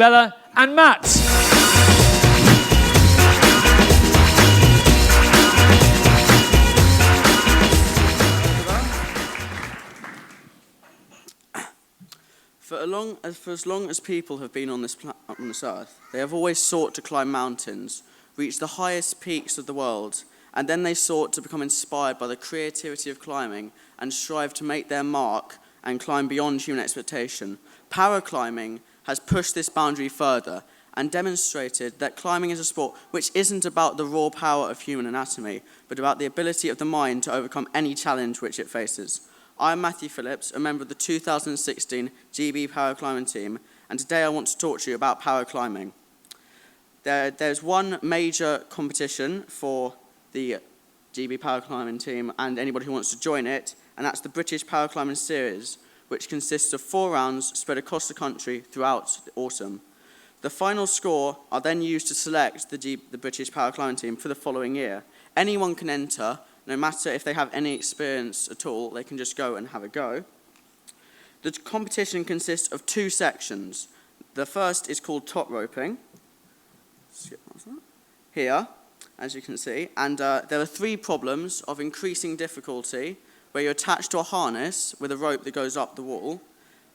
Isabella and Matt. For as long as people have been on this earth, they have always sought to climb mountains, reach the highest peaks of the world, and then they sought to become inspired by the creativity of climbing and strive to make their mark and climb beyond human expectation. Paraclimbing has pushed this boundary further and demonstrated that climbing is a sport which isn't about the raw power of human anatomy, but about the ability of the mind to overcome any challenge which it faces. I'm Matthew Phillips, a member of the 2016 GB Paraclimbing team, and today I want to talk to you about paraclimbing. There's one major competition for the GB Paraclimbing team and anybody who wants to join it, and that's the British Paraclimbing Series, which consists of 4 rounds spread across the country throughout the autumn. The final score are then used to select the British Paraclimbing team for the following year. Anyone can enter. No matter if they have any experience at all, they can just go and have a go. The competition consists of 2 sections. The first is called top roping. Skip past that. Here, as you can see, and there are 3 problems of increasing difficulty where you're attached to a harness with a rope that goes up the wall.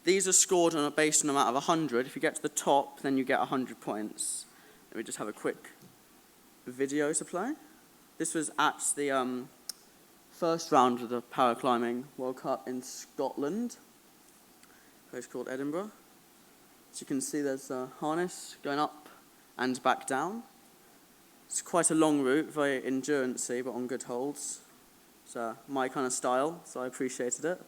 These are scored based on an amount of 100. If you get to the top, then you get 100 points. Let me just have a quick video to play. This was at the first round of the Paraclimbing World Cup in Scotland, a place called Edinburgh. As you can see, there's a harness going up and back down. It's quite a long route, very endurance-y, but on good holds. It's my kind of style, so I appreciated it.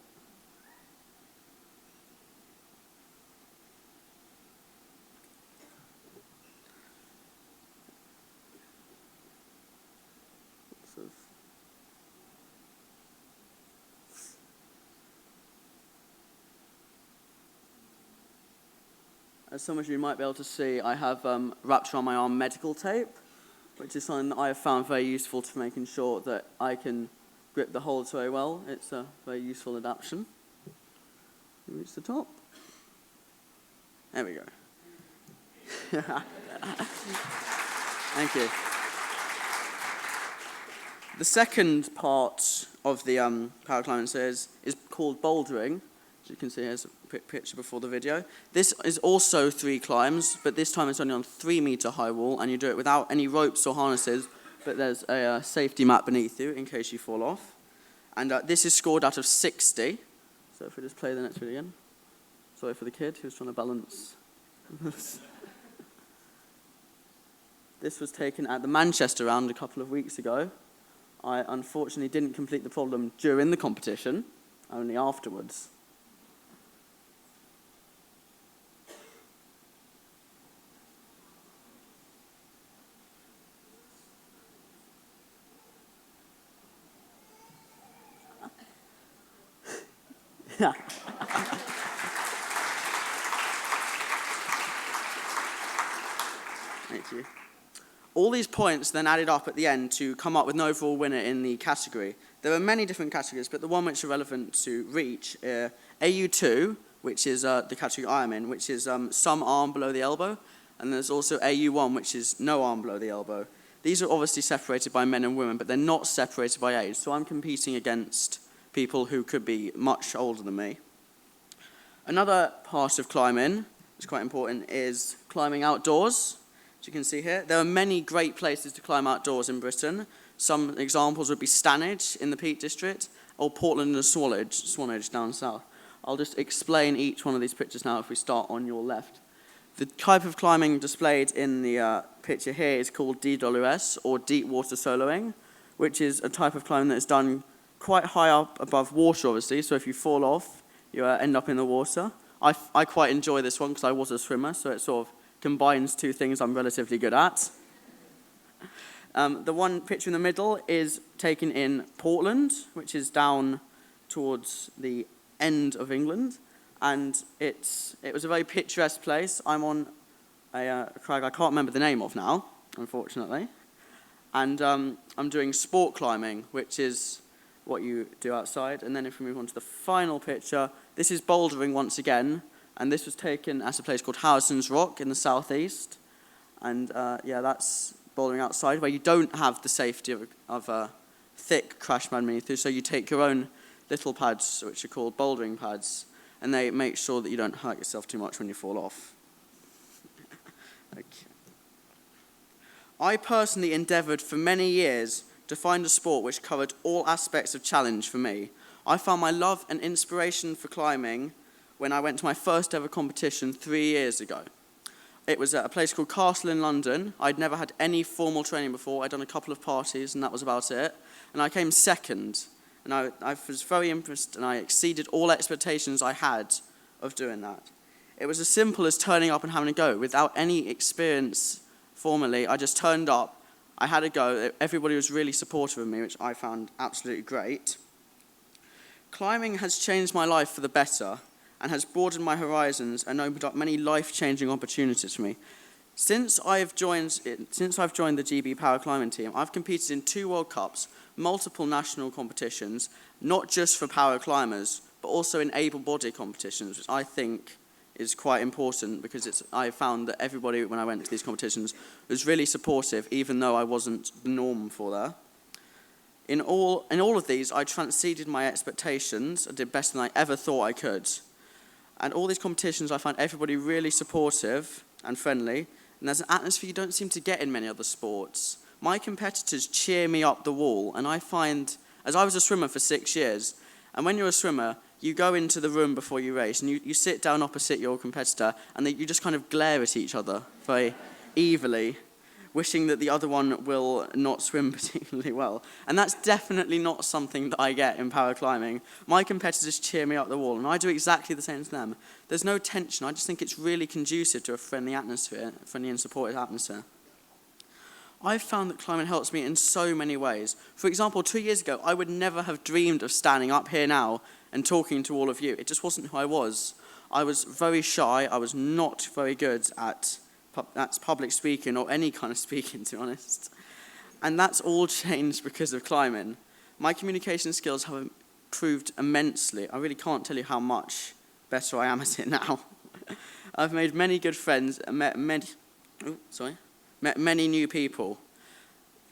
As some of you might be able to see, I have wrapped around my arm medical tape, which is something that I have found very useful to making sure that I can grip the holds very well. It's a very useful adaptation. Reach the top. There we go. Thank you. The second part of the paraclimbing series is called bouldering. As you can see, here's a quick picture before the video. This is also 3 climbs, but this time it's only on 3-meter high wall, and you do it without any ropes or harnesses, but there's a safety mat beneath you in case you fall off. And this is scored out of 60. So if we just play the next video again. Sorry for the kid who's trying to balance. This was taken at the Manchester round a couple of weeks ago. I unfortunately didn't complete the problem during the competition, only afterwards. Yeah. Thank you. All these points then added up at the end to come up with an overall winner in the category. There are many different categories, but the one which are relevant to reach, AU2, which is the category I am in, which is some arm below the elbow, and there's also AU1, which is no arm below the elbow. These are obviously separated by men and women, but they're not separated by age, so I'm competing against people who could be much older than me. Another part of climbing, which is quite important, is climbing outdoors. As you can see here, there are many great places to climb outdoors in Britain. Some examples would be Stanage in the Peak District, or Portland and Swanage down south. I'll just explain each one of these pictures now if we start on your left. The type of climbing displayed in the picture here is called DWS, or deep water soloing, which is a type of climbing that is done quite high up above water, obviously, so if you fall off, you end up in the water. I quite enjoy this one because I was a swimmer, so it sort of combines 2 things I'm relatively good at. The one picture in the middle is taken in Portland, which is down towards the end of England, and it was a very picturesque place. I'm on a crag I can't remember the name of now, unfortunately, and I'm doing sport climbing, which is what you do outside. And then if we move on to the final picture, this is bouldering once again, And this was taken at a place called Harrison's Rock in the southeast. And that's bouldering outside, where you don't have the safety of a thick crash pad beneath you. So you take your own little pads, which are called bouldering pads, and they make sure that you don't hurt yourself too much when you fall off. Okay. I personally endeavoured for many years to find a sport which covered all aspects of challenge for me. I found my love and inspiration for climbing when I went to my first ever competition 3 years ago. It was at a place called Castle in London. I'd never had any formal training before. I'd done a couple of parties, and that was about it. And I came second. And I was very impressed, and I exceeded all expectations I had of doing that. It was as simple as turning up and having a go. Without any experience formally, I just turned up. I had a go. Everybody was really supportive of me, which I found absolutely great. Climbing has changed my life for the better and has broadened my horizons and opened up many life-changing opportunities for me. Since I've joined the GB Power Climbing team, I've competed in 2 World Cups, multiple national competitions, not just for power climbers, but also in able-bodied competitions, which I think is quite important because I found that everybody, when I went to these competitions, was really supportive, even though I wasn't the norm for that. In all of these, I transcended my expectations. I did better than I ever thought I could. And all these competitions, I found everybody really supportive and friendly, and there's an atmosphere you don't seem to get in many other sports. My competitors cheer me up the wall, and I find, as I was a swimmer for 6 years, and when you're a swimmer, you go into the room before you race, and you sit down opposite your competitor, and you just kind of glare at each other very evilly, wishing that the other one will not swim particularly well. And that's definitely not something that I get in power climbing. My competitors cheer me up the wall, and I do exactly the same to them. There's no tension. I just think it's really conducive to a friendly atmosphere, a friendly and supportive atmosphere. I've found that climbing helps me in so many ways. For example, 2 years ago, I would never have dreamed of standing up here now and talking to all of you. It just wasn't who I was. I was very shy. I was not very good at public speaking or any kind of speaking, to be honest. And that's all changed because of climbing. My communication skills have improved immensely. I really can't tell you how much better I am at it now. I've made many good friends and met many new people.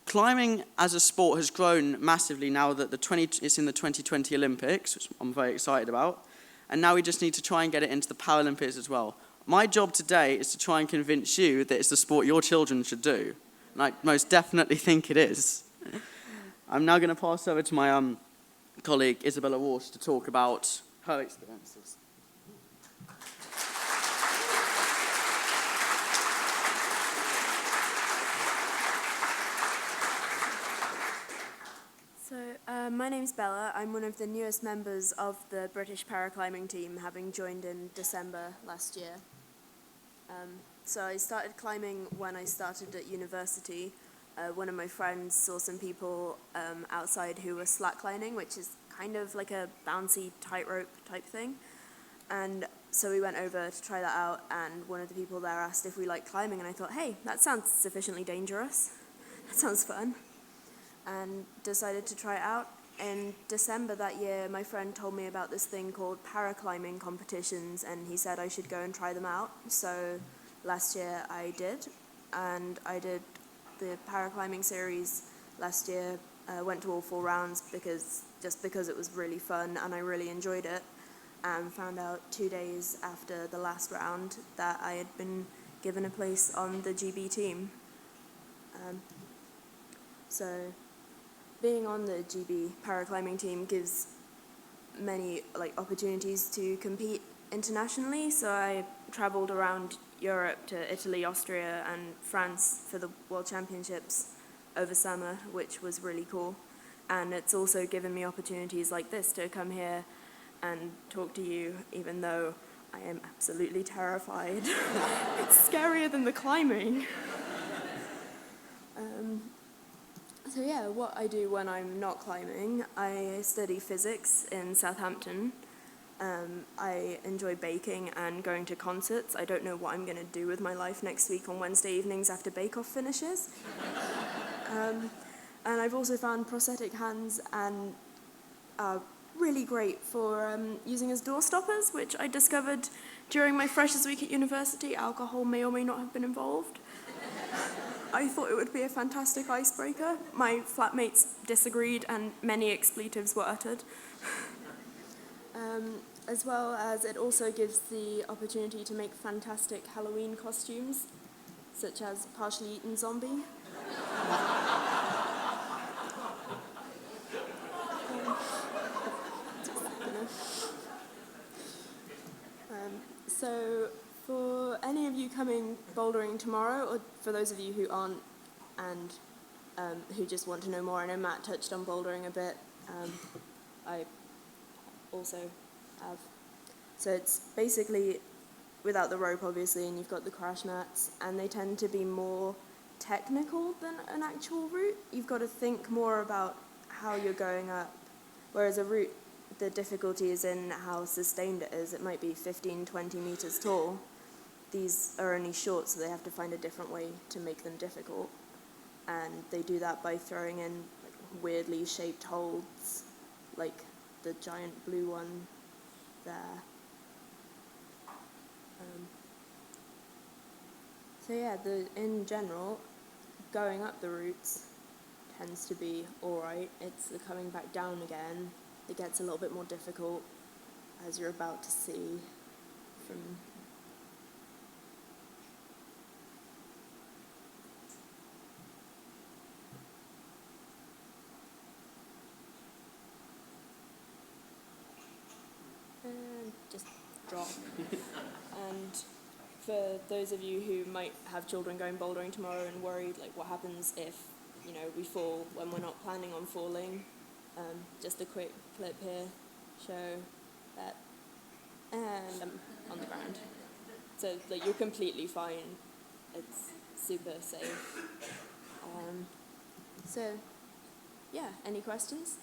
Climbing as a sport has grown massively now that it's in the 2020 Olympics, which I'm very excited about. And now we just need to try and get it into the Paralympics as well. My job today is to try and convince you that it's the sport your children should do. And I most definitely think it is. I'm now going to pass over to my colleague, Isabella Walsh, to talk about her experiences. My name's Bella. I'm one of the newest members of the British paraclimbing team, having joined in December last year. So I started climbing when I started at university. One of my friends saw some people outside who were slacklining, which is kind of like a bouncy tightrope type thing. And so we went over to try that out, and one of the people there asked if we liked climbing, and I thought, hey, that sounds sufficiently dangerous. That sounds fun. And decided to try it out. In December that year, my friend told me about this thing called paraclimbing competitions, and he said I should go and try them out. So last year I did, and I did the paraclimbing series last year. Went to all 4 rounds because it was really fun and I really enjoyed it, and found out 2 days after the last round that I had been given a place on the GB team. So being on the GB paraclimbing team gives many opportunities to compete internationally. So I travelled around Europe to Italy, Austria and France for the World Championships over summer, which was really cool. And it's also given me opportunities like this to come here and talk to you, even though I am absolutely terrified. It's scarier than the climbing. So yeah, what I do when I'm not climbing, I study physics in Southampton. I enjoy baking and going to concerts. I don't know what I'm going to do with my life next week on Wednesday evenings after Bake Off finishes. And I've also found prosthetic hands and really great for using as door stoppers, which I discovered during my Freshers Week at university. Alcohol may or may not have been involved. I thought it would be a fantastic icebreaker. My flatmates disagreed and many expletives were uttered. As well as it also gives the opportunity to make fantastic Halloween costumes, such as partially eaten zombie. So for any of you coming bouldering tomorrow, or for those of you who aren't and who just want to know more, I know Matt touched on bouldering a bit. I also have. So it's basically without the rope, obviously, and you've got the crash mats, and they tend to be more technical than an actual route. You've got to think more about how you're going up, whereas a route, the difficulty is in how sustained it is. It might be 15, 20 meters tall. These are only short, so they have to find a different way to make them difficult. And they do that by throwing in like, weirdly shaped holds, like the giant blue one there. So yeah, in general, going up the routes tends to be alright. It's the coming back down again. It gets a little bit more difficult, as you're about to see from... And just drop. And for those of you who might have children going bouldering tomorrow and worried, like what happens if, you know, we fall when we're not planning on falling, just a quick clip here, show that, and I'm on the ground. So like you're completely fine. It's super safe. So yeah, any questions?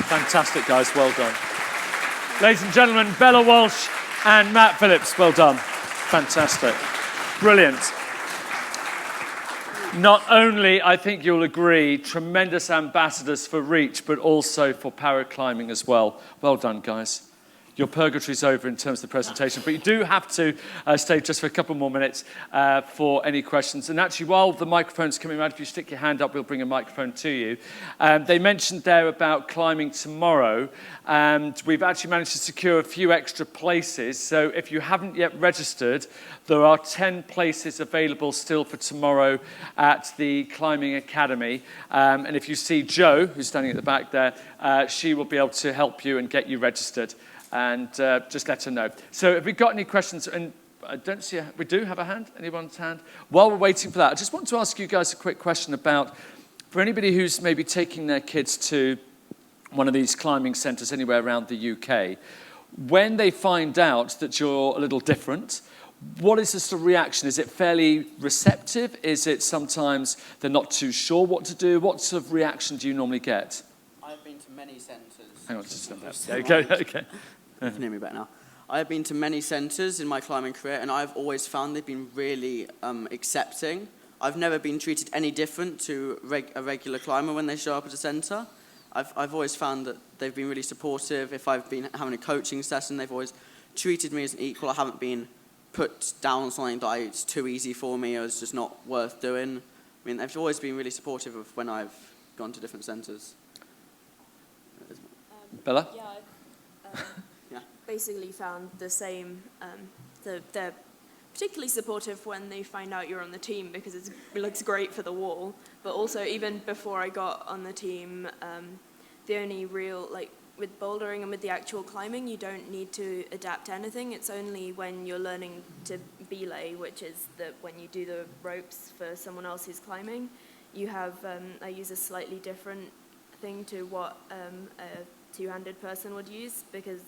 Fantastic, guys. Well done. Ladies and gentlemen, Bella Walsh and Matt Phillips. Well done. Fantastic. Brilliant. Not only, I think you'll agree, tremendous ambassadors for Reach, but also for paraclimbing as well. Well done, guys. Your purgatory's over in terms of the presentation, but you do have to stay just for a couple more minutes for any questions. And actually, while the microphone's coming around, if you stick your hand up, we'll bring a microphone to you. They mentioned there about climbing tomorrow, and we've actually managed to secure a few extra places. So if you haven't yet registered, there are 10 places available still for tomorrow at the Climbing Academy. And if you see Jo, who's standing at the back there, she will be able to help you and get you registered. And just let her know. So have we got any questions? And I don't see, we do have a hand, anyone's hand? While we're waiting for that, I just want to ask you guys a quick question about, for anybody who's maybe taking their kids to one of these climbing centres anywhere around the UK, when they find out that you're a little different, what is the sort of reaction? Is it fairly receptive? Is it sometimes they're not too sure what to do? What sort of reaction do you normally get? I've been to many centres. Hang on, just stop there. Okay. You can hear me better now. I have been to many centres in my climbing career, and I've always found they've been really accepting. I've never been treated any different to a regular climber when they show up at a centre. I've always found that they've been really supportive. If I've been having a coaching session, they've always treated me as an equal. I haven't been put down on something that it's too easy for me or it's just not worth doing. I mean, they've always been really supportive of when I've gone to different centres. Bella? Yeah, basically found the same. They're particularly supportive when they find out you're on the team because it looks great for the wall. But also, even before I got on the team, the only real, like with bouldering and with the actual climbing, you don't need to adapt anything. It's only when you're learning to belay, which is when you do the ropes for someone else who's climbing, you have, I use a slightly different thing to what a two-handed person would use because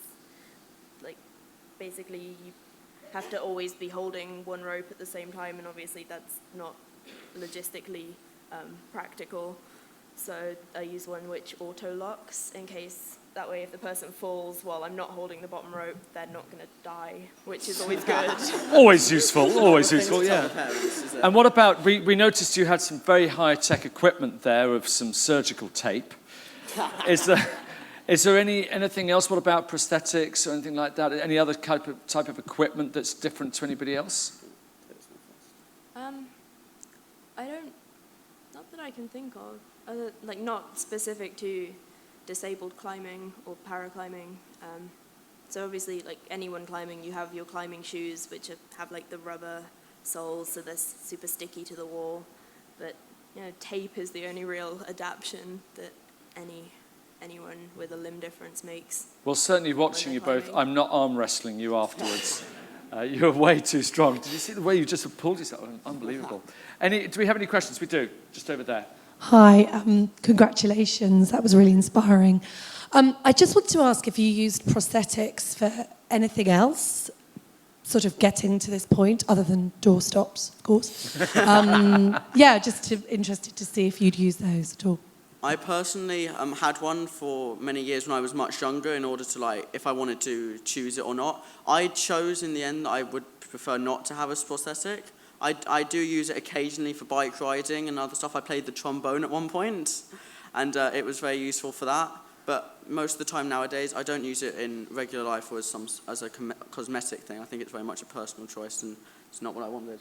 like basically you have to always be holding one rope at the same time and obviously that's not logistically practical. So I use one which auto locks in case, that way if the person falls while I'm not holding the bottom rope, they're not going to die, which is always good. Always useful, always useful, Things to tell yeah. the parents, is it? And what about, we noticed you had some very high-tech equipment there of some surgical tape. Is there anything else? What about prosthetics or anything like that? Any other type of equipment that's different to anybody else? I don't, not that I can think of, like not specific to disabled climbing or paraclimbing. So obviously, like anyone climbing, you have your climbing shoes, which have like the rubber soles, so they're super sticky to the wall. But tape is the only real adaptation that anyone with a limb difference makes. Well, certainly watching you both, I'm not arm wrestling you afterwards. You're way too strong. Did you see the way you just pulled yourself? Unbelievable. Do we have any questions? We do. Just over there. Hi, congratulations. That was really inspiring. I just want to ask if you used prosthetics for anything else, sort of getting to this point, other than doorstops, of course. Interested to see if you'd use those at all. I personally had one for many years when I was much younger in order to, if I wanted to choose it or not. I chose in the end that I would prefer not to have a prosthetic. I do use it occasionally for bike riding and other stuff. I played the trombone at one point, and it was very useful for that. But most of the time nowadays, I don't use it in regular life or as a cosmetic thing. I think it's very much a personal choice, and it's not what I wanted.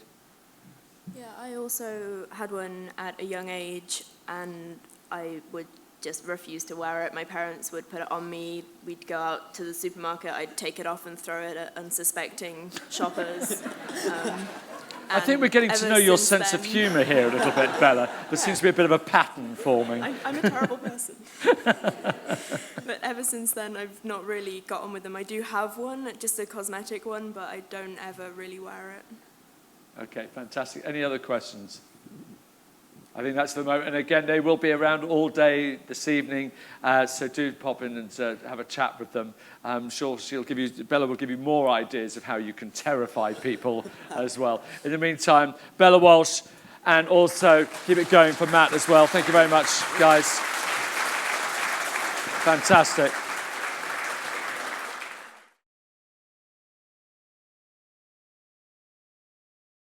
Yeah, I also had one at a young age, and I would just refuse to wear it. My parents would put it on me. We'd go out to the supermarket. I'd take it off and throw it at unsuspecting shoppers. I think we're getting to know your sense of humour here a little bit, Bella. There seems to be a bit of a pattern forming. I'm a terrible person. But ever since then, I've not really got on with them. I do have one, just a cosmetic one, but I don't ever really wear it. Okay, fantastic. Any other questions? I think that's the moment. And again, they will be around all day this evening, so do pop in and have a chat with them. I'm sure Bella will give you more ideas of how you can terrify people as well. In the meantime, Bella Walsh, and also keep it going for Matt as well. Thank you very much, guys. Fantastic.